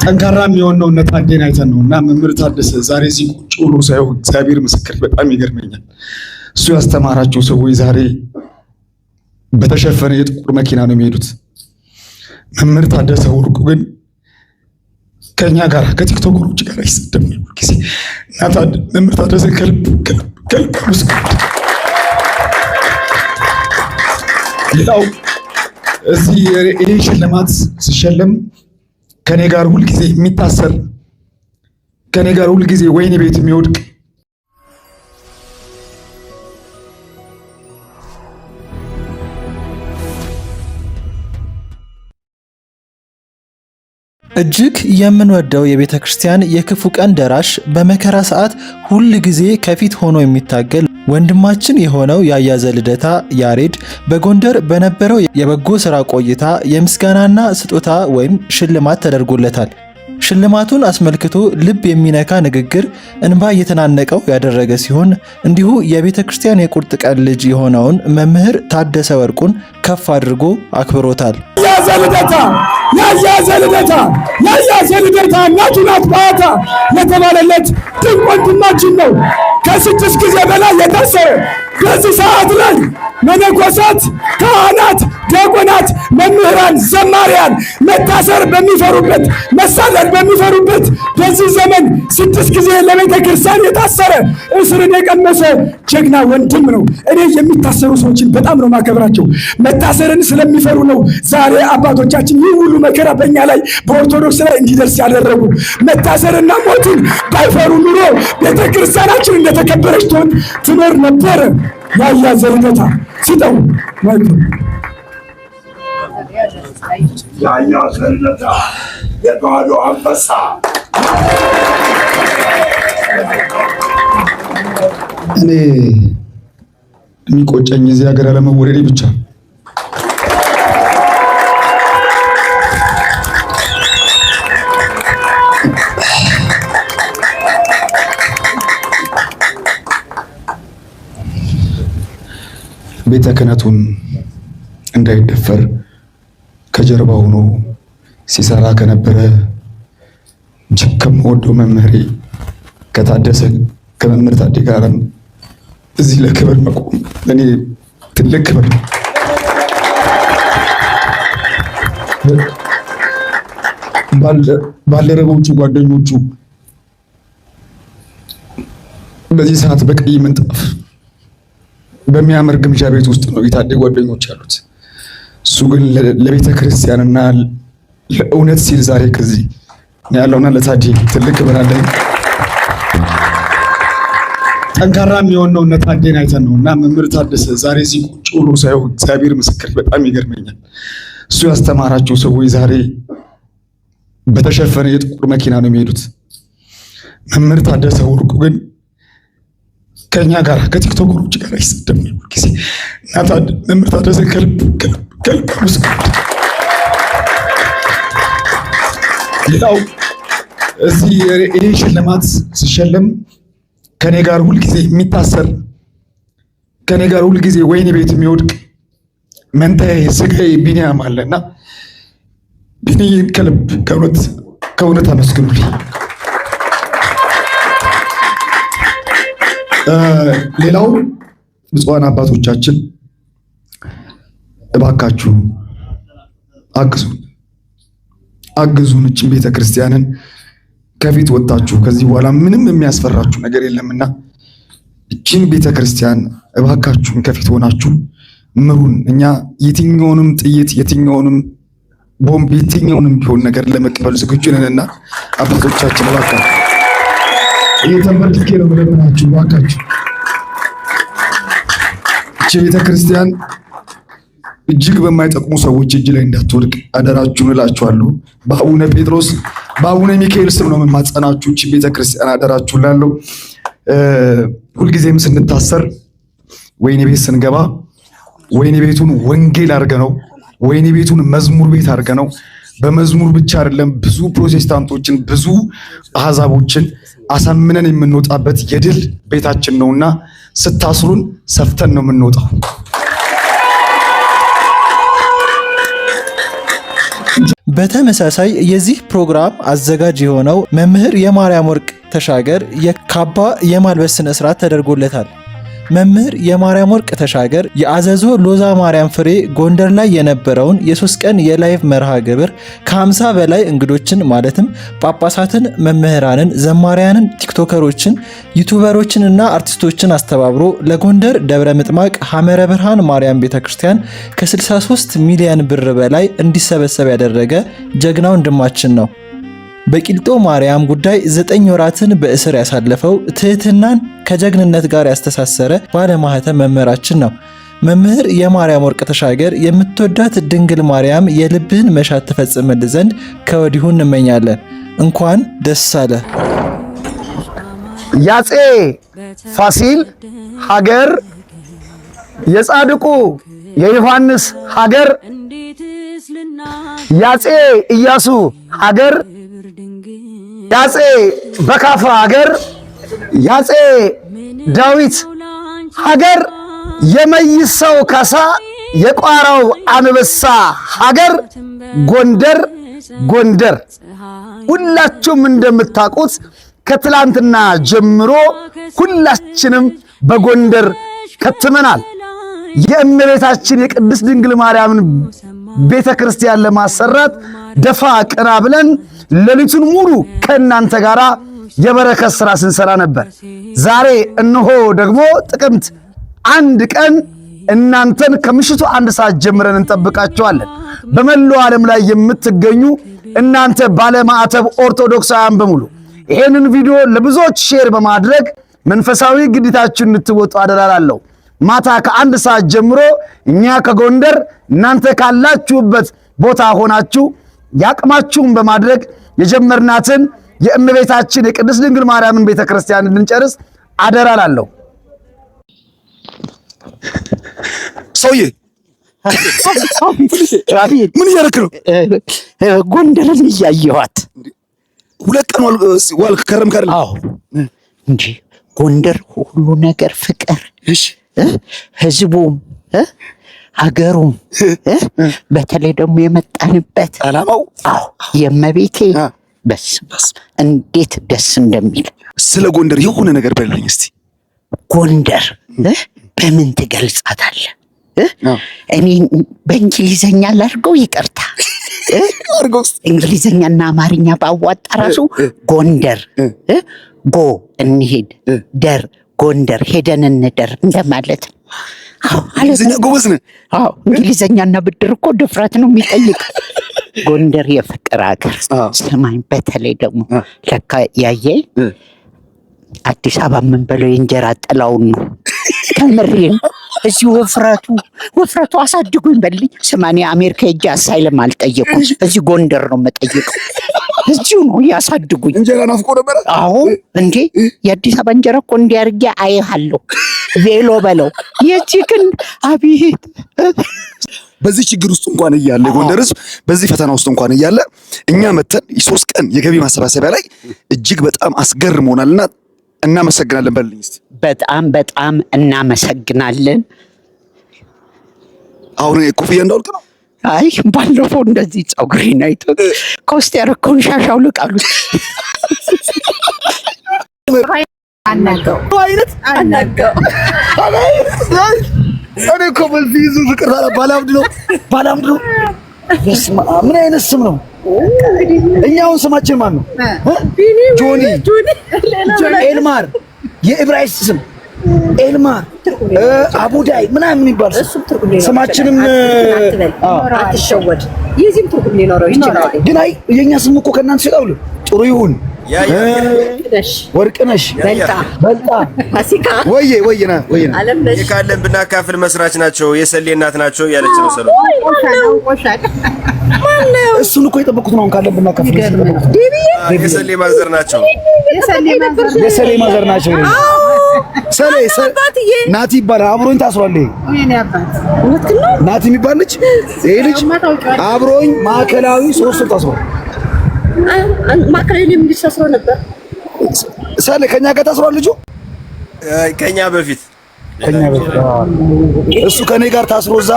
ጠንካራ የሚሆነው እነ ታዴን አይተን ነውና መምህር ታደሰ ዛሬ እዚህ ቁጭ ብሎ ሳይሆን እግዚአብሔር ምስክር በጣም ይገርመኛል። እሱ ያስተማራቸው ሰዎች ዛሬ በተሸፈነ የጥቁር መኪና ነው የሚሄዱት። መምህር ታደሰ ወርቁ ግን ከኛ ጋር ከቲክቶከሮች ጋር ይሰደማል ጊዜ እና መምህር ታደሰ ከልብ ምስክር። ሌላው እዚህ ይሄ ሽልማት ሲሸለም ከኔ ጋር ሁል ጊዜ የሚታሰር ከኔ ጋር ሁል ጊዜ ወይኔ ቤት የሚወድቅ እጅግ የምንወደው የቤተ ክርስቲያን የክፉ ቀን ደራሽ በመከራ ሰዓት ሁል ጊዜ ከፊት ሆኖ የሚታገል ወንድማችን የሆነው ያያዘ ልደታ ያሬድ በጎንደር በነበረው የበጎ ስራ ቆይታ የምስጋናና ስጦታ ወይም ሽልማት ተደርጎለታል። ሽልማቱን አስመልክቶ ልብ የሚነካ ንግግር እንባ እየተናነቀው ያደረገ ሲሆን እንዲሁ የቤተ ክርስቲያን የቁርጥ ቀን ልጅ የሆነውን መምህር ታደሰ ወርቁን ከፍ አድርጎ አክብሮታል። ያያዘ ልደታ እናቱ ናት ባታ የተባለለት ድንቅ ወንድማችን ነው። ከ6 ጊዜ በላይ የታሰረ በዚህ ሰዓት ላይ መነኮሳት፣ ካህናት፣ ዲያቆናት፣ መምህራን፣ ዘማሪያን መታሰር በሚፈሩበት መሳለል በሚፈሩበት በዚህ ዘመን 6 ጊዜ ለቤተ ክርስቲያን የታሰረ እስርን የቀመሰ ጀግና ወንድም ነው። እኔ የሚታሰሩ ሰዎችን በጣም ነው ማከብራቸው። መታሰርን ስለሚፈሩ ነው ዛሬ አባቶቻችን ይህ ሁሉ መከራ በእኛ ላይ በኦርቶዶክስ ላይ እንዲደርስ ያደረጉ። መታሰርና ሞትን ባይፈሩ ኑሮ ቤተ ክርስቲያናችን እንደተከበረች ትኖር ነበረ። ያያዘ ልደታ ሲጠው ማለት ነው። ያያዘ ልደታ የጓዶ አንበሳ እኔ የሚቆጨኝ እዚህ ሀገር አለመወለዴ ብቻ። ቤተ ክህነቱን እንዳይደፈር ከጀርባ ሆኖ ሲሰራ ከነበረ እጅግ ከምወደው መምህሬ ከመምህር ታዴ ጋር እዚህ ለክብር መቆም ለእኔ ትልቅ ክብር ነው። ባልደረቦቹ፣ ጓደኞቹ በዚህ ሰዓት በቀይ ምንጣፍ በሚያምር ግምጃ ቤት ውስጥ ነው የታዴ ጓደኞች ያሉት። እሱ ግን ለቤተ ክርስቲያንና ለእውነት ሲል ዛሬ ከዚህ ያለውና ለታዴ ትልቅ ክብር አለኝ። ጠንካራ የሚሆነው እነ ታዴን አይተን ነውና መምህር ታደሰ ዛሬ እዚህ ቁጭ ብሎ ሳይሆን እግዚአብሔር ምስክር በጣም ይገርመኛል። እሱ ያስተማራቸው ሰዎች ዛሬ በተሸፈነ የጥቁር መኪና ነው የሚሄዱት። መምህር ታደሰ ወርቁ ግን ከኛ ጋር ከቲክቶከሮች ጋር ይሰደማል ጊዜ እና መምህር ታደሰ ከልብ ምስክር። ሌላው እዚህ ይሄ ሽልማት ሲሸለም ከኔ ጋር ሁል ጊዜ የሚታሰር ከኔ ጋር ሁል ጊዜ ወይኔ ቤት የሚወድቅ መንታዬ ስጋዬ ቢኒያም አለና ቢኒዬን ከልብ ከእውነት አመስግኑልኝ። ሌላው ብፁዓን አባቶቻችን እባካችሁ አግዙን እችን ቤተ ክርስቲያንን ከፊት ወጣችሁ ከዚህ በኋላ ምንም የሚያስፈራችሁ ነገር የለምና እችን ቤተ ክርስቲያን እባካችሁን ከፊት ሆናችሁ ምሩን። እኛ የትኛውንም ጥይት የትኛውንም ቦምብ የትኛውንም ቢሆን ነገር ለመቀበል ዝግጁ ነንና አባቶቻችን እባካችሁ እየተንበርክኬ ነው የምለምናችሁ። እባካችሁ እቺ ቤተ ክርስቲያን እጅግ በማይጠቅሙ ሰዎች እጅ ላይ እንዳትወድቅ አደራችሁን እላችኋለሁ። በአቡነ ጴጥሮስ በአቡነ ሚካኤል ስም ነው የምማጸናችሁ። እቺ ቤተ ክርስቲያን አደራችሁን እላለሁ። ሁልጊዜም ስንታሰር ወይኔ ቤት ስንገባ ወይኔ ቤቱን ወንጌል አድርገነው ወይኔ ቤቱን መዝሙር ቤት አድርገነው በመዝሙር ብቻ አይደለም ብዙ ፕሮቴስታንቶችን ብዙ አሕዛቦችን አሳምነን የምንወጣበት የድል ቤታችን ነውና ስታስሩን ሰፍተን ነው የምንወጣው። በተመሳሳይ የዚህ ፕሮግራም አዘጋጅ የሆነው መምህር የማርያም ወርቅ ተሻገር የካባ የማልበስ ስነ ስርዓት ተደርጎለታል። መምህር የማርያም ወርቅ ተሻገር የአዘዞ ሎዛ ማርያም ፍሬ ጎንደር ላይ የነበረውን የ3 ቀን የላይቭ መርሃ ግብር ከ50 በላይ እንግዶችን ማለትም ጳጳሳትን፣ መምህራንን፣ ዘማሪያንን፣ ቲክቶከሮችን፣ ዩቲዩበሮችን እና አርቲስቶችን አስተባብሮ ለጎንደር ደብረ ምጥማቅ ሐመረ ብርሃን ማርያም ቤተክርስቲያን ከ63 ሚሊዮን ብር በላይ እንዲሰበሰብ ያደረገ ጀግና ወንድማችን ነው። በቂልጦ ማርያም ጉዳይ 9 ወራትን በእስር ያሳለፈው ትህትናን ከጀግንነት ጋር ያስተሳሰረ ባለማህተም መምህራችን ነው። መምህር የማርያም ወርቅ ተሻገር የምትወዳት ድንግል ማርያም የልብህን መሻት ትፈጽምል ዘንድ ከወዲሁ እንመኛለን። እንኳን ደስ አለ። ያጼ ፋሲል ሀገር፣ የጻድቁ የዮሐንስ ሀገር፣ ያጼ ኢያሱ ሀገር፣ ያጼ በካፋ ሀገር፣ ያጼ ዳዊት ሀገር፣ የመይሳው ካሳ የቋራው አንበሳ ሀገር ጎንደር ጎንደር። ሁላችሁም እንደምታውቁት ከትላንትና ጀምሮ ሁላችንም በጎንደር ከትመናል። የእመቤታችን የቅድስት ድንግል ማርያምን ቤተ ክርስቲያን ለማሰራት ደፋ ቀና ብለን ሌሊቱን ሙሉ ከእናንተ ጋር የበረከት ሥራ ስንሰራ ነበር። ዛሬ እነሆ ደግሞ ጥቅምት 1 ቀን እናንተን ከምሽቱ 1 ሰዓት ጀምረን እንጠብቃቸዋለን። በመላው ዓለም ላይ የምትገኙ እናንተ ባለማዕተብ ኦርቶዶክሳውያን በሙሉ ይሄንን ቪዲዮ ለብዙዎች ሼር በማድረግ መንፈሳዊ ግዴታችሁን እንድትወጡ አደራላለሁ። ማታ ከ1 ሰዓት ጀምሮ እኛ ከጎንደር እናንተ ካላችሁበት ቦታ ሆናችሁ ያቅማችሁን በማድረግ የጀመርናትን የእመቤታችን የቅድስት ድንግል ማርያምን ቤተክርስቲያን እንድንጨርስ አደራላለሁ። ሰውዬ ምን እያደረክ ነው? ጎንደርን እያየኋት 2 ቀን ዋልክ ከረምክ አይደል? አዎ እንጂ ጎንደር ሁሉ ነገር ፍቅር፣ ህዝቡም ሀገሩም በተለይ ደግሞ የመጣንበት ዓላማው የእመቤቴ በስመ እንዴት ደስ እንደሚል። ስለ ጎንደር የሆነ ነገር በልልኝ እስቲ። ጎንደር በምን ትገልጻታለህ? እኔ በእንግሊዘኛ ላድርገው? ይቅርታ እንግሊዘኛና አማርኛ ባዋጣ ራሱ ጎንደር ጎ እንሄድ፣ ደር ጎንደር ሄደን እንደር እንደማለት ነው። እንግሊዘኛ ጎበዝ ነህ? አዎ እንግሊዘኛና ብድር እኮ ድፍረት ነው የሚጠይቅ። ጎንደር የፍቅር ሀገር። ሰማኝ በተለይ ደግሞ ለካ ያየ አዲስ አበባ ምን በለው የእንጀራ ጥላውን ነው። ከምሬን እዚህ ወፍረቱ አሳድጉኝ በልኝ። 80 አሜሪካ ሄጄ አሳይለም አልጠየቁም። እዚህ ጎንደር ነው የምጠይቀው። እዚሁ ነው ያሳድጉኝ። እንጀራ ናፍቆ ነበር? አዎ እንዴ የአዲስ አበባ እንጀራ እኮ እንዲያርጌ አይሃለሁ ቬሎ በለው። የዚህ ግን አቤት በዚህ ችግር ውስጥ እንኳን እያለ ጎንደር ህዝብ በዚህ ፈተና ውስጥ እንኳን እያለ እኛ መተን የ3 ቀን የገቢ ማሰባሰቢያ ላይ እጅግ በጣም አስገርሞናልና እናመሰግናለን። በልኝ እስቲ። በጣም እናመሰግናለን። አሁን ኮፍያ እንዳውልቅ ነው? አይ ባለፈው እንደዚህ ፀጉሬን አይቶ ከውስጥ ያረከውን ሻሻው ልቃሉ አናገው እኔ እኮ በዚህ ይዙ ፍቅር ባላምድ ነው። ምን አይነት ስም ነው? እኛውን ስማችን ማን ነው? ጆኒ፣ ኤልማር የዕብራይስጥ ስም ኤልማር፣ አቡዳይ ምናምን የሚባል ስማችንም አትሸወድ። የዚህም ትርጉም ሊኖረው ይችላል። ግን አይ የኛ ስም እኮ ከእናንተ ሲጣውል ጥሩ ይሁን። ወርቅነሽ፣ በልጣ፣ ፋሲካ ወይና የካለን ብናካፍል መስራች ናቸው፣ የሰሌ እናት ናቸው ያለች ነው ሰለው። እሱን እኮ የጠበቁት ነው። ካለን ብናካፍል የሰሌ ማዘር ናቸው። የሰሌ ማዘር ናቸው። ሰሌ ናቲ ይባላል። አብሮኝ ታስሯል። ናቲ የሚባል ልጅ ይሄ ልጅ አብሮኝ ማዕከላዊ 3 ታስሯል። ማዕከላዊ ምን ታስሮ ነበር? ሰሌ ከኛ ጋር ታስሯል። ልጁ ከኛ በፊት እሱ ከኔ ጋር ታስሮ እዛ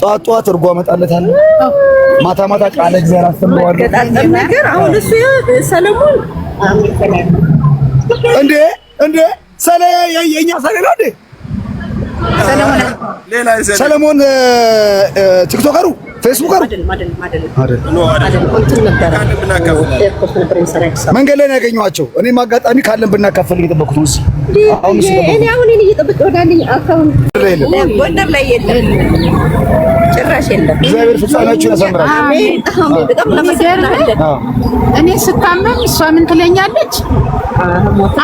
ጠዋት እርጎ አመጣለታለሁ። ማታ ቃለ እግዚአብሔር አስተምረዋለሁ። ገጣጠም ነገር አሁን እሱ ሰለሞን እንዴ ሰለ የኛ ሰለ ነው እንዴ? ሰለሞን ቲክቶከሩ ፌስቡከሩ መንገድ ላይ ነው ያገኘኋቸው። እኔም አጋጣሚ ካለን ብናካፈል እየጠበኩት ነው። አሁን እየጠበቅ ወዳለኝ አካውንት ጎንደር ላይ የለም ጭራሽ የለም። እግዚአብሔር ፍጻሜያችሁን ያሳምራል። አሜን። በጣም ለመሰለኝ እኔ ስታመም እሷ ምን ትለኛለች?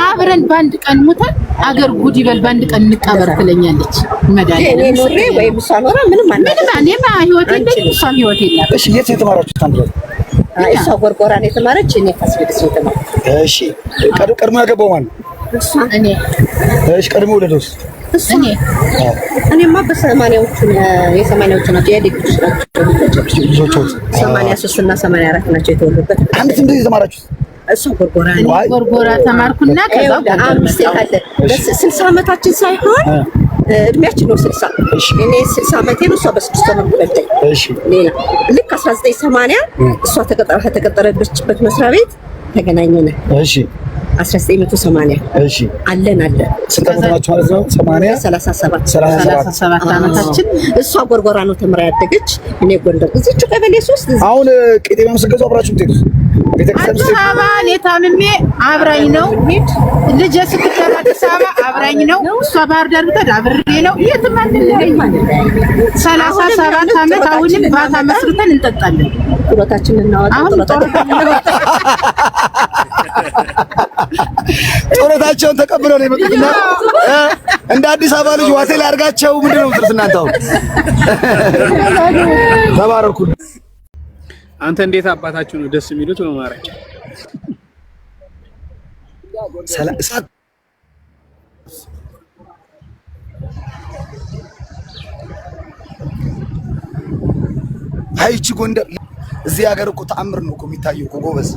አብረን በአንድ ቀን ሞተን አገር ጉድ ይበል በአንድ ቀን እንቀበር ትለኛለች። እኔ ኖሬ ወይም እሷ ኖራ ምንም እኔማ ህይወት የለኝም እሷም ህይወት የለም። እሺ የት የተማራችሁት አንድ ላይ? እሷ ጎርጎራ ነው የተማረች፣ እኔ ፋሲለደስ ነው የተማረች። እሺ ቀድሞ ያገባው ማን? እኔ። እሺ ቀድሞ ወለደውስ? እኔማ በሰማንያዎቹ ናቸው የልጆች ናቸው ልጆች 83 እና 84 ናቸው የተወለዱበት። አንድ ትምህርት የተማራችሁት? እሱ ጎርጎራ ተማርኩና ከዛ አምስት አለ 60 ዓመታችን ሳይሆን እድሜያችን ነው 60። እኔ 60 ዓመቴ ነው፣ እሷ በ6 ዓመት በልጠኝ። ሌላ ልክ 1980 እሷ ተቀጠረችበት መስሪያ ቤት ተገናኘን። እሺ 1980 እሺ አለን ስንት ዓመት ናችሁ ማለት ነው? 80 37 ዓመታችን። እሷ ጎርጎራ ነው ተምራ ያደገች፣ እኔ ጎንደር እዚች ቀበሌ 3። አሁን ቄጤማ ስገዙ አብራችሁ ትሄዱ? አዲስ አበባ እኔ ታምሜ አብራኝ ነው። ልጄ ስትቀር አዲስ አበባ አብራኝ ነው። እሷ ባህር ዳር ብትሄድ አብሬ ነው። የትም አንለኝ። 37 ዓመት አሁንም ባታ መስርተን እንጠጣለን። ጡረታችንን እናወጣ። ጡረታቸውን ተቀብለው ነው የመጡትና እንደ አዲስ አበባ ልጅ ዋቴ ላይ አድርጋቸው ምንድነው ትርስ እናንተ አሁን ተባረኩ። አንተ እንዴት አባታችሁ ነው ደስ የሚሉት ነው ማረክ ሰላም አይቺ ጎንደር እዚህ ሀገር እኮ ተአምር ነው እኮ የሚታየው እኮ ጎበዝ